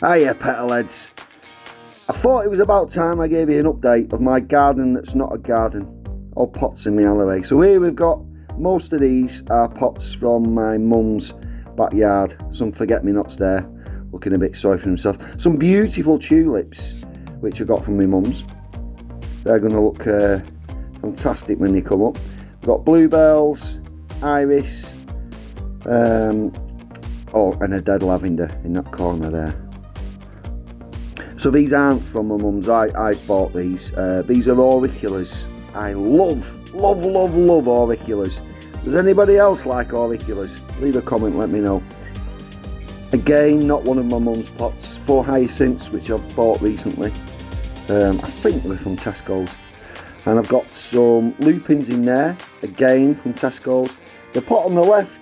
Hiya Petalheads. I thought it was about time I gave you an update of my garden that's not a garden. All pots in my alleyway. So here we've got, most of these are pots from my mum's backyard. Some forget-me-nots there, looking a bit sorry for himself. Some beautiful tulips, which I got from my mum's. They're going to look fantastic when they come up. We've got bluebells, iris, oh, and a dead lavender in that corner there. So these aren't from my mum's, I bought these. These are auriculas. I love auriculas. Does anybody else like auriculas? Leave a comment, let me know. Again, not one of my mum's pots. 4 hyacinths, which I've bought recently. I think they're from Tesco's. And I've got some lupins in there, again from Tesco's. The pot on the left,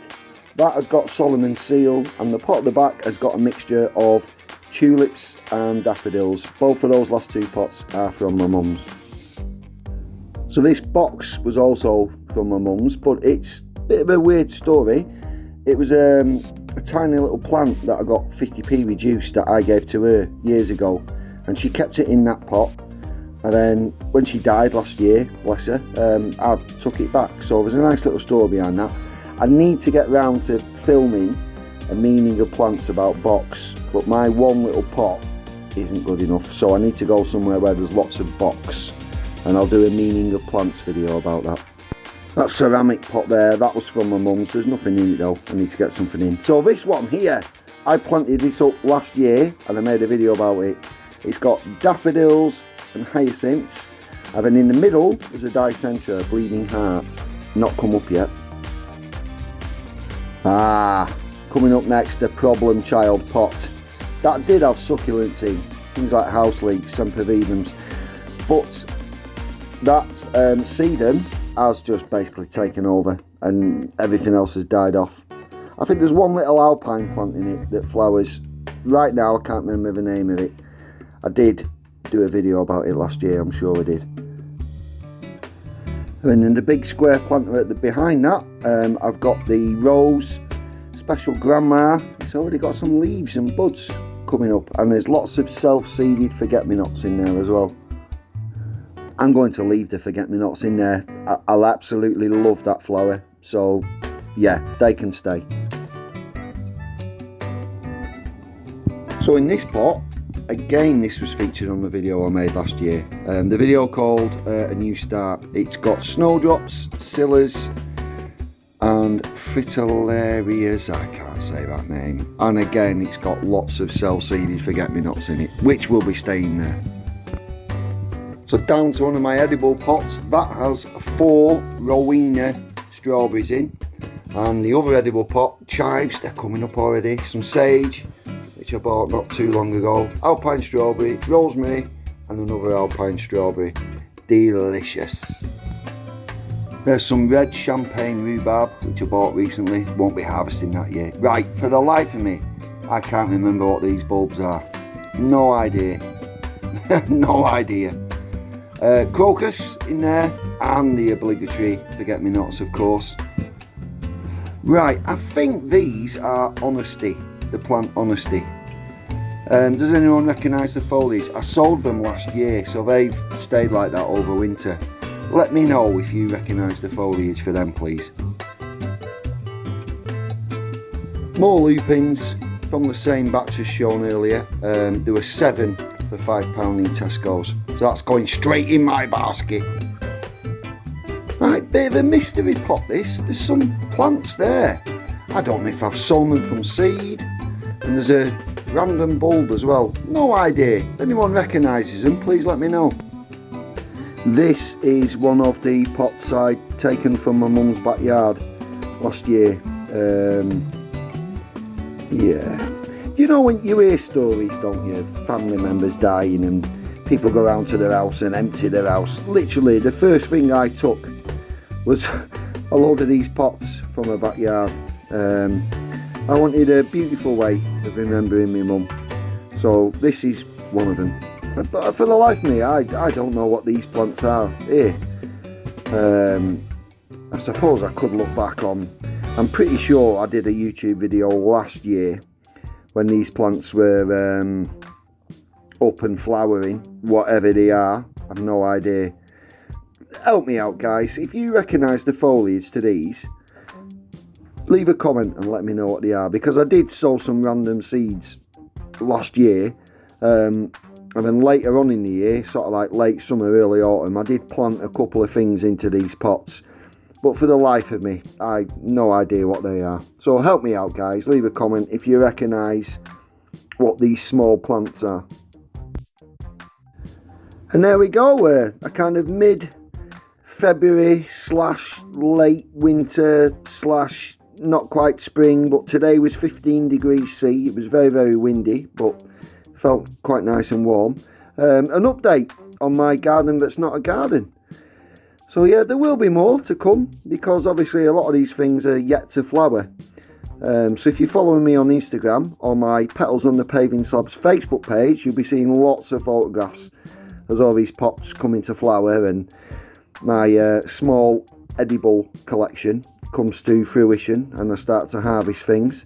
that has got Solomon seal, and the pot at the back has got a mixture of tulips and daffodils. Both of those last 2 pots are from my mum's. So this box was also from my mum's, but it's a bit of a weird story. It was a tiny little plant that I got 50p reduced that I gave to her years ago, and she kept it in that pot. And then when she died last year, bless her, I took it back. So there's a nice little story behind that. I need to get round to filming a meaning of plants about box, but my one little pot isn't good enough, so I need to go somewhere where there's lots of box, and I'll do a meaning of plants video about that. That ceramic pot there, that was from my mum's. There's nothing in it though, I need to get something in. So this one here, I planted this up last year and I made a video about it. It's got daffodils and hyacinths, and then in the middle there's a dicentra, a bleeding heart, not come up yet. Coming up next, the problem child pot. That did have succulents in, things like house leeks, sempervivums, but that sedum has just basically taken over and everything else has died off. I think there's one little alpine plant in it that flowers. Right now I can't remember the name of it. I did do a video about it last year, I'm sure I did. And then the big square planter behind that, I've got the rose special grandma. It's already got some leaves and buds coming up, and there's lots of self-seeded forget-me-nots in there as well. I'm going to leave the forget-me-nots in there. I'll absolutely love that flower, so yeah, they can stay. So in this pot, again, this was featured on the video I made last year. The video called A New Start. It's got snowdrops, scillas and fritillarias, I can't say that name. And again, it's got lots of self-seeded forget-me-nots in it, which will be staying there. So down to one of my edible pots, that has 4 Rowena strawberries in. And the other edible pot, chives, they're coming up already. Some sage, which I bought not too long ago, alpine strawberry, rosemary and another alpine strawberry. Delicious. There's some red champagne rhubarb, which I bought recently, won't be harvesting that yet. Right, for the life of me, I can't remember what these bulbs are. No idea. No idea. Crocus in there, and the obligatory forget-me-nots, of course. Right, I think these are honesty, the plant honesty. Does anyone recognise the foliage? I sold them last year, so they've stayed like that over winter. Let me know if you recognise the foliage for them, please. More lupins from the same batch as shown earlier. There were 7 for £5 in Tesco's, so that's going straight in my basket. Right, bit of a mystery pot this. There's some plants there. I don't know if I've sown them from seed, and there's a random bulb as well. No idea. If anyone recognises them, please let me know. This is one of the pots I'd taken from my mum's backyard last year. Yeah. You know when you hear stories, don't you? Family members dying and people go around to their house and empty their house. Literally, the first thing I took was a load of these pots from her backyard. I wanted a beautiful way of remembering my mum, so this is one of them. But for the life of me, I don't know what these plants are here. I suppose I could look back on. I'm pretty sure I did a YouTube video last year when these plants were up and flowering, whatever they are. I've no idea. Help me out, guys. If you recognise the foliage to these, leave a comment and let me know what they are, because I did sow some random seeds last year, and then later on in the year, sort of like late summer, early autumn, I did plant a couple of things into these pots, but for the life of me, I no idea what they are. So help me out, guys. Leave a comment if you recognise what these small plants are. And there we go, a kind of mid-February / late winter / not quite spring, but today was 15 degrees C. It was very, very windy, but felt quite nice and warm. An update on my garden that's not a garden. So yeah, there will be more to come, because obviously a lot of these things are yet to flower. So if you're following me on Instagram or my Petals on the Paving Slabs Facebook page, you'll be seeing lots of photographs as all these pots come into flower and my small edible collection comes to fruition and I start to harvest things.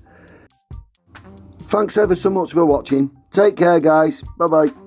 Thanks ever so much for watching. Take care, guys. Bye bye.